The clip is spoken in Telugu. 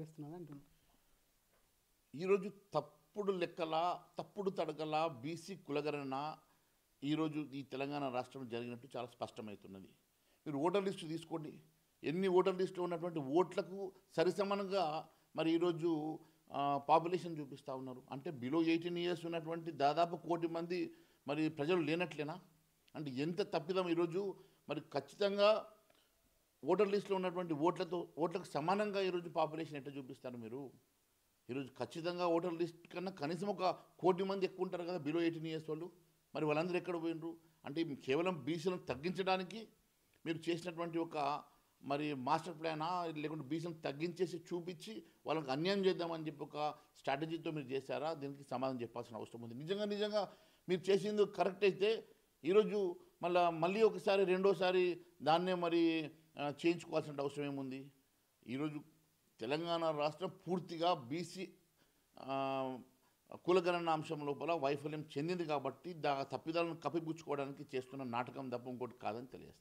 వ్యవహరిస్తున్నది అంటున్నారు. ఈరోజు తప్పుడు లెక్కల తప్పుడు తడకల బీసీ కులగణన ఈరోజు ఈ తెలంగాణ రాష్ట్రం జరిగినట్టు చాలా స్పష్టమవుతున్నది. మీరు ఓటర్ లిస్టు తీసుకోండి, ఎన్ని ఓటర్ లిస్టులో ఉన్నటువంటి ఓట్లకు సరిసమానంగా మరి ఈరోజు పాపులేషన్ చూపిస్తూ ఉన్నారు. అంటే బిలో 18 ఇయర్స్ ఉన్నటువంటి దాదాపు 1 కోటి మంది మరి ప్రజలు లేనట్లేనా? అంటే ఎంత తప్పిదం ఈరోజు. మరి ఖచ్చితంగా ఓటర్ లిస్టులో ఉన్నటువంటి ఓట్లకు సమానంగా ఈరోజు పాపులేషన్ ఎట్లా చూపిస్తారు మీరు? ఈరోజు ఖచ్చితంగా ఓటర్ లిస్ట్ కన్నా కనీసం 1 కోటి మంది ఎక్కువ ఉంటారు కదా బిలో 18 ఇయర్స్ వాళ్ళు. మరి వాళ్ళందరూ ఎక్కడ పోయినరు? అంటే కేవలం బీసీలను తగ్గించడానికి మీరు చేసినటువంటి ఒక మరి మాస్టర్ ప్లానా, లేకుంటే బీసీలను తగ్గించేసి చూపించి వాళ్ళకి అన్యాయం చేద్దామని చెప్పి ఒక స్ట్రాటజీతో మీరు చేశారా? దీనికి సమాధానం చెప్పాల్సిన అవసరం ఉంది. నిజంగా మీరు చేసింది కరెక్ట్ అయితే ఈరోజు మళ్ళీ ఒకసారి రెండోసారి దాన్నే మరి చేయించుకోవాల్సిన అవసరం ఏముంది? ఈరోజు తెలంగాణ రాష్ట్రం పూర్తిగా బీసీ కులగణన అంశం లోపల వైఫల్యం చెందింది కాబట్టి తప్పిదాలను కప్పిపుచ్చుకోవడానికి చేస్తున్న నాటకం తప్ప ఇంకోటి కాదని తెలియజేస్తాను.